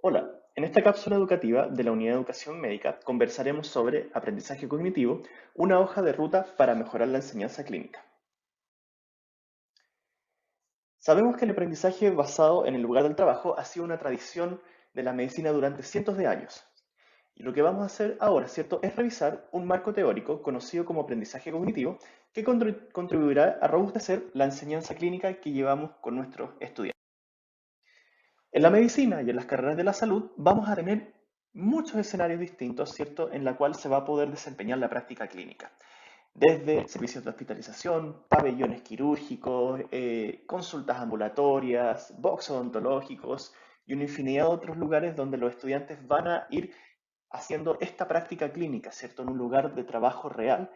Hola, en esta cápsula educativa de la Unidad de Educación Médica conversaremos sobre aprendizaje cognitivo, una hoja de ruta para mejorar la enseñanza clínica. Sabemos que el aprendizaje basado en el lugar del trabajo ha sido una tradición de la medicina durante cientos de años. Y lo que vamos a hacer ahora, ¿cierto?, es revisar un marco teórico conocido como aprendizaje cognitivo que contribuirá a robustecer la enseñanza clínica que llevamos con nuestros estudiantes. En la medicina y en las carreras de la salud vamos a tener muchos escenarios distintos, ¿cierto?, en la cual se va a poder desempeñar la práctica clínica. Desde servicios de hospitalización, pabellones quirúrgicos, consultas ambulatorias, box odontológicos y una infinidad de otros lugares donde los estudiantes van a ir haciendo esta práctica clínica, ¿cierto?, en un lugar de trabajo real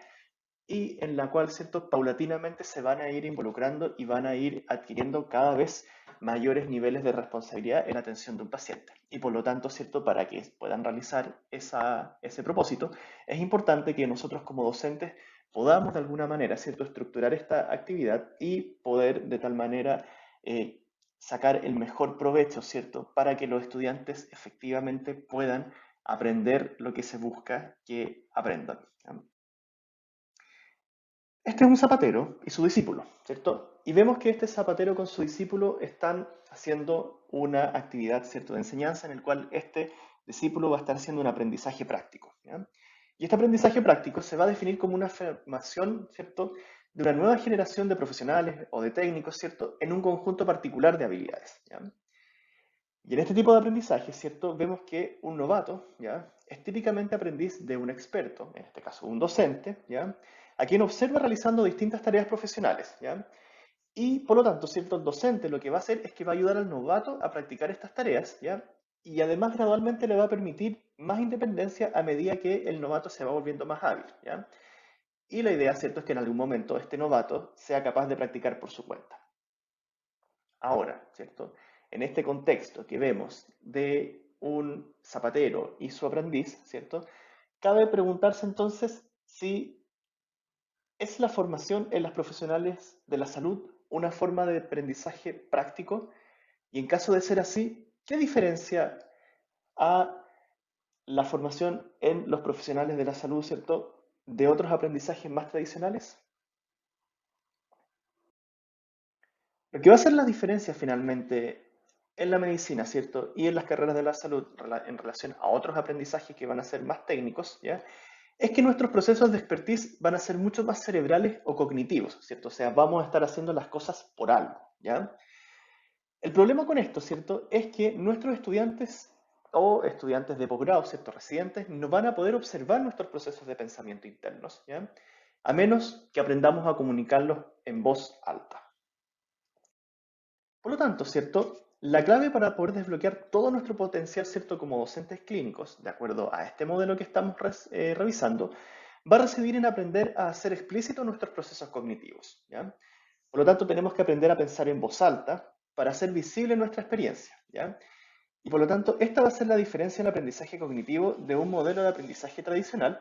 y en la cual, ¿cierto?, paulatinamente se van a ir involucrando y van a ir adquiriendo cada vez mayores niveles de responsabilidad en la atención de un paciente. Y por lo tanto, ¿cierto?, para que puedan realizar ese propósito, es importante que nosotros como docentes podamos de alguna manera, ¿cierto?, estructurar esta actividad y poder de tal manera sacar el mejor provecho, ¿cierto?, para que los estudiantes efectivamente puedan aprender lo que se busca que aprendan. ¿Ya? Este es un zapatero y su discípulo, ¿cierto? Y vemos que este zapatero con su discípulo están haciendo una actividad, ¿cierto?, de enseñanza en el cual este discípulo va a estar haciendo un aprendizaje práctico, ¿ya? Y este aprendizaje práctico se va a definir como una formación, ¿cierto?, de una nueva generación de profesionales o de técnicos, ¿cierto?, en un conjunto particular de habilidades, ¿ya? Y en este tipo de aprendizaje, ¿cierto?, vemos que un novato, ¿ya?, es típicamente aprendiz de un experto, en este caso un docente, ¿ya?, a quien observa realizando distintas tareas profesionales, ¿ya? Y por lo tanto, ¿cierto?, el docente lo que va a hacer es que va a ayudar al novato a practicar estas tareas, ¿ya? Y además gradualmente le va a permitir más independencia a medida que el novato se va volviendo más hábil, ¿ya? Y la idea, ¿cierto?, es que en algún momento este novato sea capaz de practicar por su cuenta. Ahora, ¿cierto? En este contexto que vemos de un zapatero y su aprendiz, ¿cierto? Cabe preguntarse entonces si es la formación en las profesionales de la salud una forma de aprendizaje práctico y en caso de ser así, ¿qué diferencia a la formación en los profesionales de la salud, ¿cierto?, de otros aprendizajes más tradicionales? Lo que va a hacer la diferencia finalmente en la medicina, ¿cierto? Y en las carreras de la salud en relación a otros aprendizajes que van a ser más técnicos, ¿ya? Es que nuestros procesos de expertise van a ser mucho más cerebrales o cognitivos, ¿cierto? O sea, vamos a estar haciendo las cosas por algo, ¿ya? El problema con esto, ¿cierto? Es que nuestros estudiantes o estudiantes de posgrado, ¿cierto?, residentes, no van a poder observar nuestros procesos de pensamiento internos, ¿ya? A menos que aprendamos a comunicarlos en voz alta. Por lo tanto, ¿cierto? La clave para poder desbloquear todo nuestro potencial, ¿cierto?, como docentes clínicos, de acuerdo a este modelo que estamos revisando, va a residir en aprender a hacer explícitos nuestros procesos cognitivos, ¿ya? Por lo tanto, tenemos que aprender a pensar en voz alta para hacer visible nuestra experiencia, ¿ya? Y por lo tanto, esta va a ser la diferencia en el aprendizaje cognitivo de un modelo de aprendizaje tradicional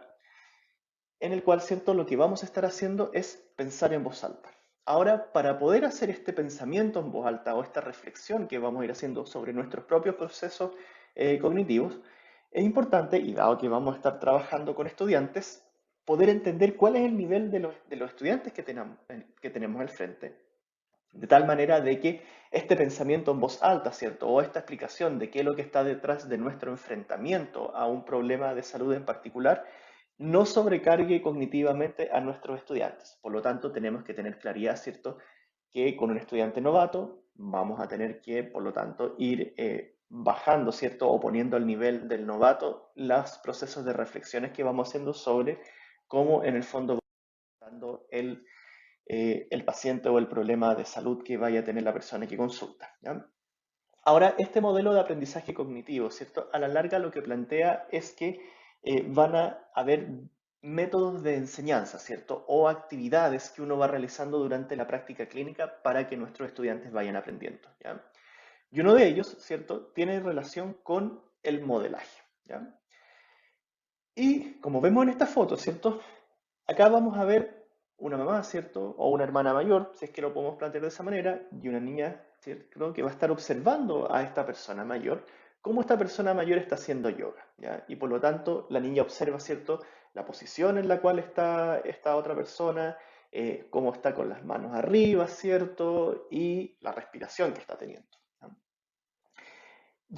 en el cual, ¿cierto?, lo que vamos a estar haciendo es pensar en voz alta. Ahora, para poder hacer este pensamiento en voz alta o esta reflexión que vamos a ir haciendo sobre nuestros propios procesos cognitivos, es importante, y dado que vamos a estar trabajando con estudiantes, poder entender cuál es el nivel de los estudiantes que tenemos al frente. De tal manera de que este pensamiento en voz alta, ¿cierto? O esta explicación de qué es lo que está detrás de nuestro enfrentamiento a un problema de salud en particular, no sobrecargue cognitivamente a nuestros estudiantes. Por lo tanto, tenemos que tener claridad, ¿cierto?, que con un estudiante novato vamos a tener que, por lo tanto, ir bajando, ¿cierto?, o poniendo al nivel del novato los procesos de reflexiones que vamos haciendo sobre cómo en el fondo va dando el paciente o el problema de salud que vaya a tener la persona que consulta, ¿ya? Ahora, este modelo de aprendizaje cognitivo, ¿cierto? A la larga lo que plantea es que van a haber métodos de enseñanza, ¿cierto? O actividades que uno va realizando durante la práctica clínica para que nuestros estudiantes vayan aprendiendo, ¿ya? Y uno de ellos, ¿cierto?, tiene relación con el modelaje, ¿ya? Y como vemos en esta foto, ¿cierto? Acá vamos a ver una mamá, ¿cierto? O una hermana mayor, si es que lo podemos plantear de esa manera, y una niña, ¿cierto?, que va a estar observando a esta persona mayor cómo esta persona mayor está haciendo yoga, ¿ya? Y por lo tanto, la niña observa, ¿cierto?, la posición en la cual está esta otra persona, cómo está con las manos arriba, ¿cierto? Y la respiración que está teniendo, ¿ya?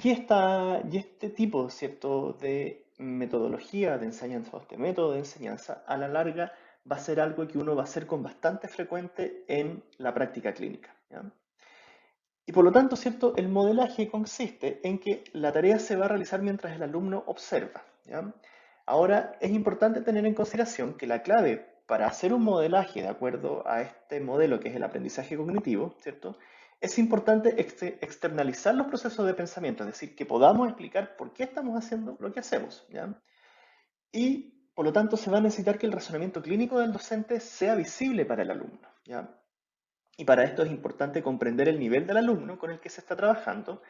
Y este tipo, ¿cierto?, de metodología de enseñanza o este método de enseñanza, a la larga va a ser algo que uno va a hacer con bastante frecuente en la práctica clínica, ¿ya? Y por lo tanto, ¿cierto? El modelaje consiste en que la tarea se va a realizar mientras el alumno observa, ¿ya? Ahora, es importante tener en consideración que la clave para hacer un modelaje de acuerdo a este modelo que es el aprendizaje cognitivo, ¿cierto? Es importante externalizar los procesos de pensamiento, es decir, que podamos explicar por qué estamos haciendo lo que hacemos, ¿ya? Y por lo tanto se va a necesitar que el razonamiento clínico del docente sea visible para el alumno, ¿ya? Y para esto es importante comprender el nivel del alumno con el que se está trabajando,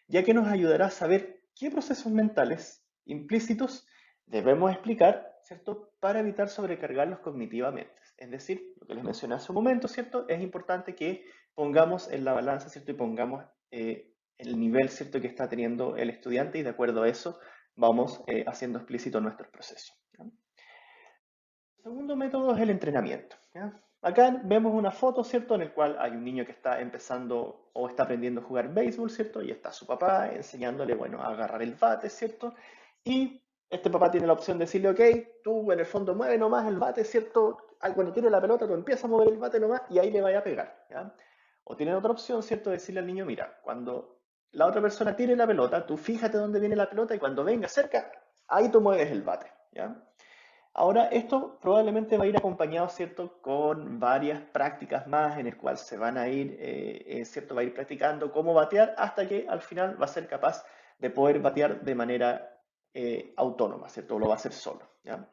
ya que nos ayudará a saber qué procesos mentales implícitos debemos explicar, ¿cierto?, para evitar sobrecargarlos cognitivamente. Es decir, lo que les mencioné hace un momento, ¿cierto?, es importante que pongamos en la balanza, ¿cierto?, y pongamos el nivel, ¿cierto?, que está teniendo el estudiante y de acuerdo a eso vamos haciendo explícito nuestros procesos, ¿ya? El segundo método es el entrenamiento, ¿ya? Acá vemos una foto, ¿cierto?, en el cual hay un niño que está empezando o está aprendiendo a jugar béisbol, ¿cierto? Y está su papá enseñándole, bueno, a agarrar el bate, ¿cierto? Y este papá tiene la opción de decirle, ok, tú en el fondo mueve nomás el bate, ¿cierto? Cuando tire la pelota, tú empiezas a mover el bate nomás y ahí le vaya a pegar, ¿ya? O tiene otra opción, ¿cierto?, de decirle al niño, mira, cuando la otra persona tire la pelota, tú fíjate dónde viene la pelota y cuando venga cerca, ahí tú mueves el bate, ¿ya? Ahora, esto probablemente va a ir acompañado, ¿cierto?, con varias prácticas más en el cual se van a ir, ¿cierto?, va a ir practicando cómo batear hasta que al final va a ser capaz de poder batear de manera autónoma, ¿cierto?, o lo va a hacer solo, ¿ya?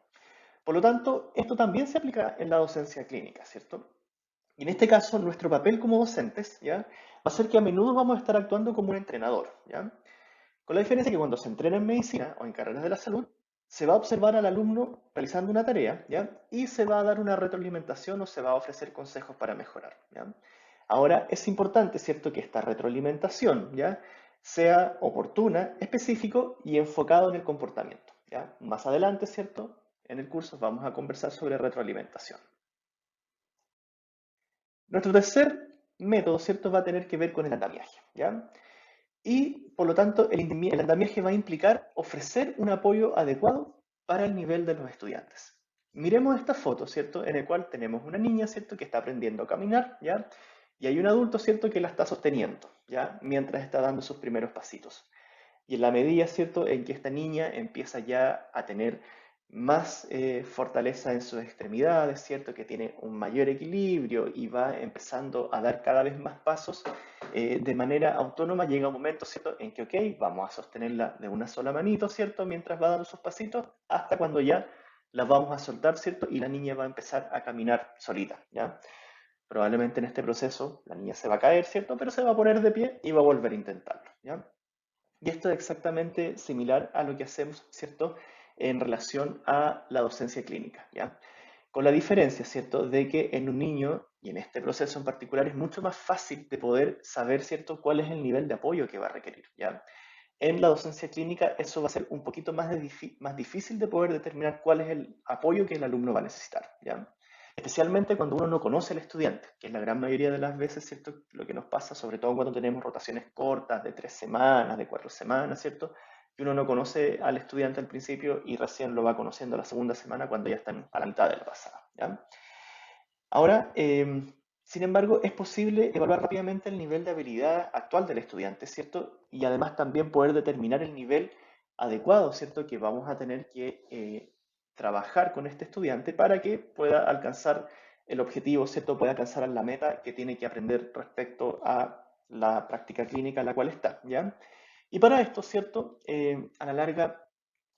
Por lo tanto, esto también se aplica en la docencia clínica, ¿cierto? Y en este caso, nuestro papel como docentes, ¿ya?, va a ser que a menudo vamos a estar actuando como un entrenador, ¿ya? Con la diferencia que cuando se entrena en medicina o en carreras de la salud, se va a observar al alumno realizando una tarea, ¿ya? Y se va a dar una retroalimentación o se va a ofrecer consejos para mejorar, ¿ya? Ahora, es importante, ¿cierto?, que esta retroalimentación, ¿ya?, sea oportuna, específico y enfocado en el comportamiento, ¿ya? Más adelante, ¿cierto?, en el curso vamos a conversar sobre retroalimentación. Nuestro tercer método, ¿cierto?, va a tener que ver con el andamiaje, ¿ya? Y por lo tanto, el andamiaje va a implicar ofrecer un apoyo adecuado para el nivel de los estudiantes. Miremos esta foto, ¿cierto?, en el cual tenemos una niña, ¿cierto?, que está aprendiendo a caminar, ¿ya? Y hay un adulto, ¿cierto?, que la está sosteniendo, ¿ya?, mientras está dando sus primeros pasitos. Y en la medida, ¿cierto?, en que esta niña empieza ya a tener más fortaleza en sus extremidades, ¿cierto?, que tiene un mayor equilibrio y va empezando a dar cada vez más pasos de manera autónoma, llega un momento, ¿cierto?, en que, ok, vamos a sostenerla de una sola manito, ¿cierto?, mientras va dando sus pasitos, hasta cuando ya la vamos a soltar, ¿cierto?, y la niña va a empezar a caminar solita, ¿ya? Probablemente en este proceso la niña se va a caer, ¿cierto?, pero se va a poner de pie y va a volver a intentarlo, ¿ya? Y esto es exactamente similar a lo que hacemos, ¿cierto?, en relación a la docencia clínica, ¿ya? Con la diferencia, ¿cierto?, de que en un niño, y en este proceso en particular, es mucho más fácil de poder saber, ¿cierto?, cuál es el nivel de apoyo que va a requerir, ¿ya? En la docencia clínica eso va a ser un poquito más difícil de poder determinar cuál es el apoyo que el alumno va a necesitar, ¿ya? Especialmente cuando uno no conoce al estudiante, que es la gran mayoría de las veces, ¿cierto?, lo que nos pasa, sobre todo cuando tenemos rotaciones cortas de 3 semanas, de 4 semanas, ¿cierto?, que uno no conoce al estudiante al principio y recién lo va conociendo la segunda semana cuando ya están a la mitad de la pasada, ¿ya? Ahora, sin embargo, es posible evaluar rápidamente el nivel de habilidad actual del estudiante, ¿cierto? Y además también poder determinar el nivel adecuado, ¿cierto?, que vamos a tener que trabajar con este estudiante para que pueda alcanzar el objetivo, ¿cierto? Pueda alcanzar la meta que tiene que aprender respecto a la práctica clínica en la cual está, ¿ya? Y para esto, ¿cierto? A la larga,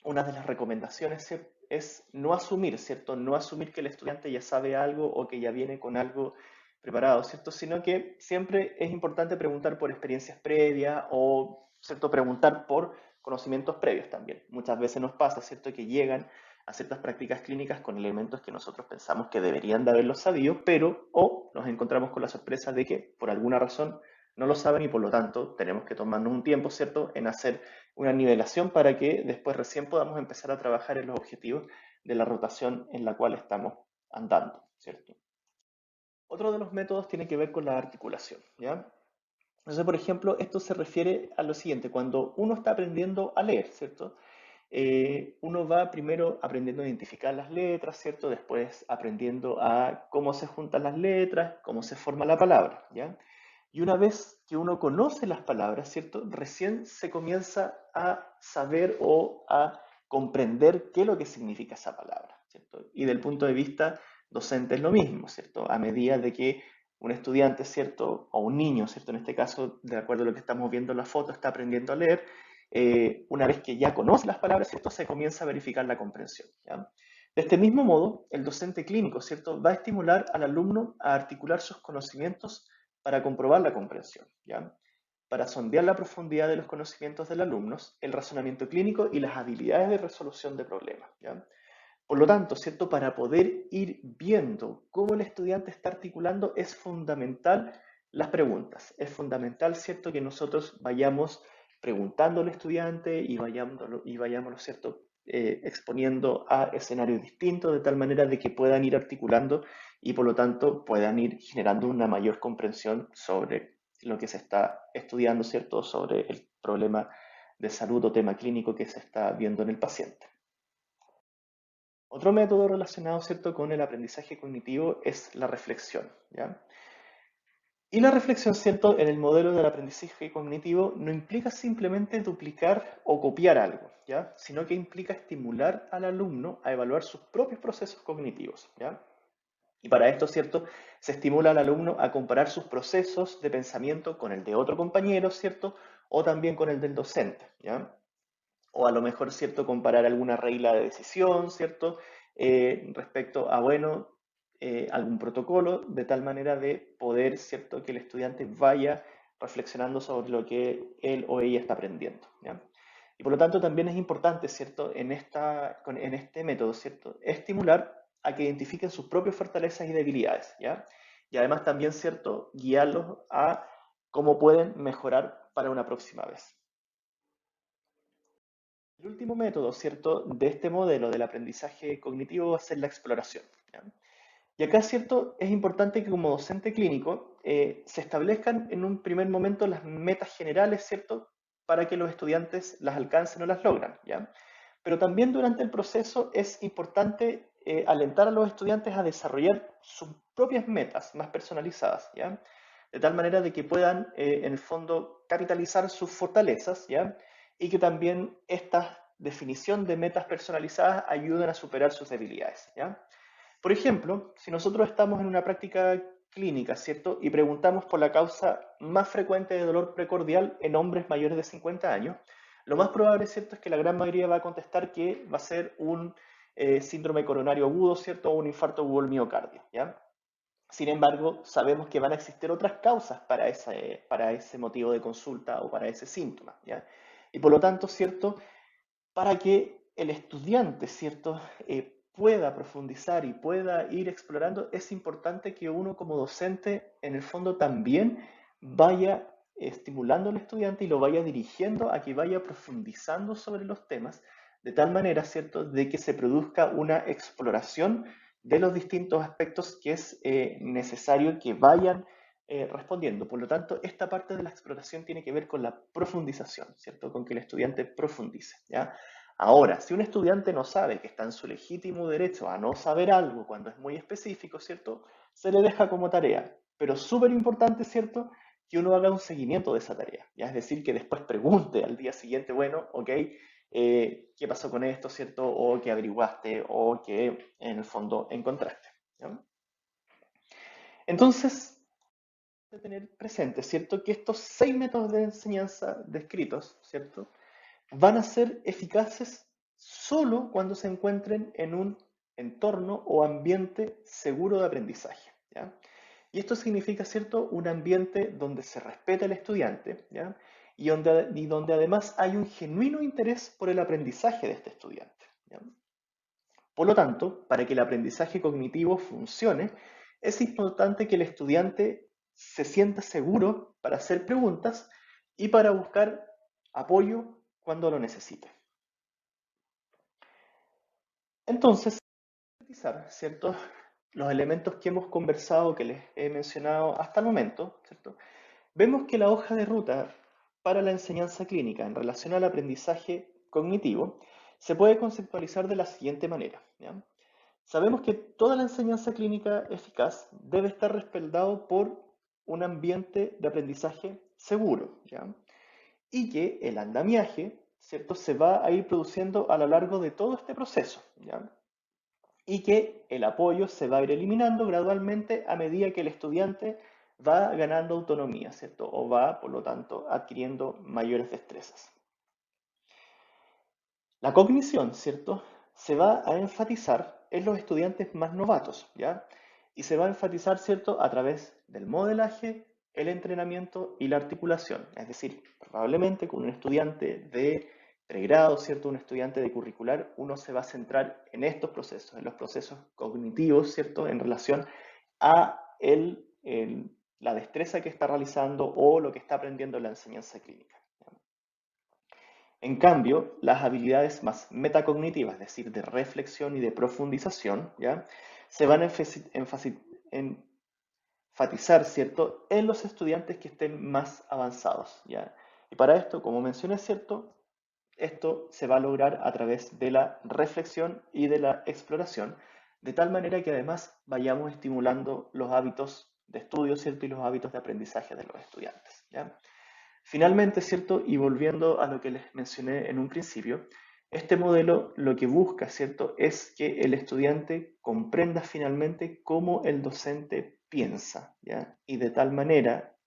una de las recomendaciones es no asumir, ¿cierto? No asumir que el estudiante ya sabe algo o que ya viene con algo preparado, ¿cierto? Sino que siempre es importante preguntar por experiencias previas o, ¿cierto?, preguntar por conocimientos previos también. Muchas veces nos pasa, ¿cierto?, que llegan a ciertas prácticas clínicas con elementos que nosotros pensamos que deberían de haberlos sabido, pero o nos encontramos con la sorpresa de que por alguna razón no lo saben y por lo tanto tenemos que tomarnos un tiempo, ¿cierto?, en hacer una nivelación para que después recién podamos empezar a trabajar en los objetivos de la rotación en la cual estamos andando, ¿cierto? Otro de los métodos tiene que ver con la articulación, ¿ya? Entonces, por ejemplo, esto se refiere a lo siguiente, cuando uno está aprendiendo a leer, ¿cierto? Uno va primero aprendiendo a identificar las letras, ¿cierto? Después aprendiendo a cómo se juntan las letras, cómo se forma la palabra, ¿ya? Y una vez que uno conoce las palabras, ¿cierto? Recién se comienza a saber o a comprender qué es lo que significa esa palabra, ¿cierto? Y del punto de vista docente es lo mismo, ¿cierto? A medida de que un estudiante, ¿cierto? O un niño, ¿cierto? En este caso, de acuerdo a lo que estamos viendo en la foto, está aprendiendo a leer, una vez que ya conoce las palabras, ¿cierto? Se comienza a verificar la comprensión, ¿ya? De este mismo modo, el docente clínico, ¿cierto? Va a estimular al alumno a articular sus conocimientos para comprobar la comprensión, ¿ya? Para sondear la profundidad de los conocimientos del alumno, el razonamiento clínico y las habilidades de resolución de problemas, ¿ya? Por lo tanto, ¿cierto? Para poder ir viendo cómo el estudiante está articulando, es fundamental las preguntas. Es fundamental, ¿cierto? Que nosotros vayamos preguntando al estudiante y vayamos, ¿cierto? Exponiendo a escenarios distintos de tal manera de que puedan ir articulando y por lo tanto puedan ir generando una mayor comprensión sobre lo que se está estudiando, ¿cierto? Sobre el problema de salud o tema clínico que se está viendo en el paciente. Otro método relacionado, ¿cierto?, con el aprendizaje cognitivo es la reflexión, ¿ya? Y la reflexión, ¿cierto?, en el modelo del aprendizaje cognitivo no implica simplemente duplicar o copiar algo, ¿ya? Sino que implica estimular al alumno a evaluar sus propios procesos cognitivos, ¿ya? Y para esto, ¿cierto?, se estimula al alumno a comparar sus procesos de pensamiento con el de otro compañero, ¿cierto?, o también con el del docente, ¿ya? O a lo mejor, ¿cierto?, comparar alguna regla de decisión, ¿cierto?, respecto a, bueno, algún protocolo, de tal manera de poder, ¿cierto?, que el estudiante vaya reflexionando sobre lo que él o ella está aprendiendo, ¿ya? Y por lo tanto también es importante, ¿cierto?, en este método, ¿cierto?, estimular a que identifiquen sus propias fortalezas y debilidades, ¿ya? Y además también, ¿cierto?, guiarlos a cómo pueden mejorar para una próxima vez. El último método, ¿cierto?, de este modelo del aprendizaje cognitivo va a ser la exploración, ¿ya? Y acá, ¿cierto?, es importante que como docente clínico se establezcan en un primer momento las metas generales, ¿cierto?, para que los estudiantes las alcancen o las logran, ¿ya? Pero también durante el proceso es importante alentar a los estudiantes a desarrollar sus propias metas más personalizadas, ¿ya? De tal manera de que puedan, en el fondo, capitalizar sus fortalezas, ¿ya? Y que también esta definición de metas personalizadas ayuden a superar sus debilidades, ¿ya? Por ejemplo, si nosotros estamos en una práctica clínica, ¿cierto? Y preguntamos por la causa más frecuente de dolor precordial en hombres mayores de 50 años, lo más probable, ¿cierto?, es que la gran mayoría va a contestar que va a ser un síndrome coronario agudo, ¿cierto? O un infarto agudo del miocardio, ¿ya? Sin embargo, sabemos que van a existir otras causas para ese motivo de consulta o para ese síntoma, ¿ya? Y por lo tanto, ¿cierto?, para que el estudiante, ¿cierto?, pueda profundizar y pueda ir explorando, es importante que uno como docente, en el fondo, también vaya estimulando al estudiante y lo vaya dirigiendo a que vaya profundizando sobre los temas, de tal manera, ¿cierto?, de que se produzca una exploración de los distintos aspectos que es necesario que vayan respondiendo. Por lo tanto, esta parte de la exploración tiene que ver con la profundización, ¿cierto? Con que el estudiante profundice, ¿ya? Ahora, si un estudiante no sabe que está en su legítimo derecho a no saber algo cuando es muy específico, ¿cierto? Se le deja como tarea. Pero súper importante, ¿cierto?, que uno haga un seguimiento de esa tarea, ¿ya? Es decir, que después pregunte al día siguiente, bueno, ok, ¿qué pasó con esto, ¿cierto? O qué averiguaste, o qué en el fondo encontraste, ¿ya? Entonces, de tener presente, ¿cierto?, que estos 6 métodos de enseñanza descritos, ¿cierto?, van a ser eficaces solo cuando se encuentren en un entorno o ambiente seguro de aprendizaje, ¿ya? Y esto significa, ¿cierto?, un ambiente donde se respeta al estudiante, ¿ya? Y donde además hay un genuino interés por el aprendizaje de este estudiante, ¿ya? Por lo tanto, para que el aprendizaje cognitivo funcione, es importante que el estudiante se sienta seguro para hacer preguntas y para buscar apoyo cuando lo necesite. Entonces, sintetizar, ¿cierto? Los elementos que hemos conversado, que les he mencionado hasta el momento, ¿cierto? Vemos que la hoja de ruta para la enseñanza clínica en relación al aprendizaje cognitivo se puede conceptualizar de la siguiente manera, ¿ya? Sabemos que toda la enseñanza clínica eficaz debe estar respaldado por un ambiente de aprendizaje seguro, ¿ya? Y que el andamiaje, ¿cierto?, se va a ir produciendo a lo largo de todo este proceso, ¿ya? Y que el apoyo se va a ir eliminando gradualmente a medida que el estudiante va ganando autonomía, ¿cierto? O va, por lo tanto, adquiriendo mayores destrezas. La cognición, ¿cierto? Se va a enfatizar en los estudiantes más novatos, ¿ya? Y se va a enfatizar, ¿cierto? A través del modelaje, el entrenamiento y la articulación. Es decir, probablemente con un estudiante de pregrado, ¿cierto? Un estudiante de curricular, uno se va a centrar en estos procesos, en los procesos cognitivos, ¿cierto? En relación a la destreza que está realizando o lo que está aprendiendo en la enseñanza clínica. En cambio, las habilidades más metacognitivas, es decir, de reflexión y de profundización, ¿ya? Se van a enfatizar, ¿cierto?, en los estudiantes que estén más avanzados, ¿ya? Y para esto, como mencioné, ¿cierto?, esto se va a lograr a través de la reflexión y de la exploración, de tal manera que además vayamos estimulando los hábitos de estudio, ¿cierto?, y los hábitos de aprendizaje de los estudiantes, ¿ya? Finalmente, ¿cierto? Y volviendo a lo que les mencioné en un principio, este modelo lo que busca, ¿cierto?, es que el estudiante comprenda finalmente cómo el docente piensa, ¿ya? Y de tal manera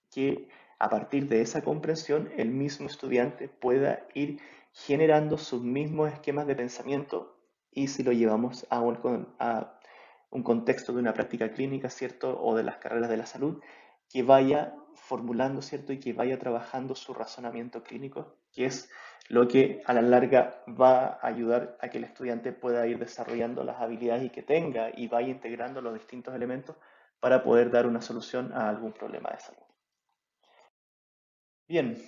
que a partir de esa comprensión el mismo estudiante pueda ir generando sus mismos esquemas de pensamiento y si lo llevamos a un contexto de una práctica clínica, ¿cierto? O de las carreras de la salud, que vaya formulando, ¿cierto? Y que vaya trabajando su razonamiento clínico, que es lo que a la larga va a ayudar a que el estudiante pueda ir desarrollando las habilidades y que tenga y vaya integrando los distintos elementos para poder dar una solución a algún problema de salud. Bien,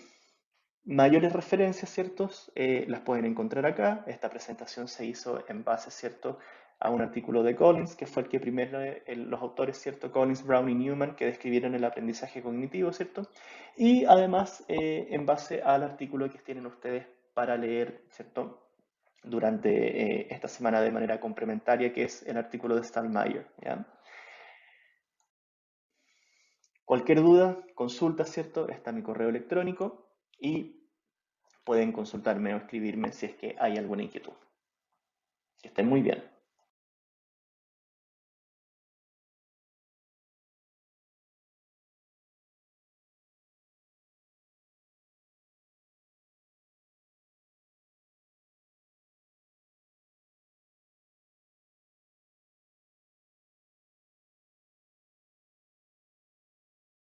mayores referencias, ¿ciertos? Las pueden encontrar acá. Esta presentación se hizo en base, ¿cierto?, a un artículo de Collins, que fue el que primero los autores, ¿cierto?, Collins, Brown y Newman, que describieron el aprendizaje cognitivo, ¿cierto? Y además en base al artículo que tienen ustedes para leer, ¿cierto?, durante esta semana de manera complementaria, que es el artículo de Stallmeyer, ¿ya? Cualquier duda, consulta, ¿cierto? Está mi correo electrónico y pueden consultarme o escribirme si es que hay alguna inquietud. Que estén muy bien.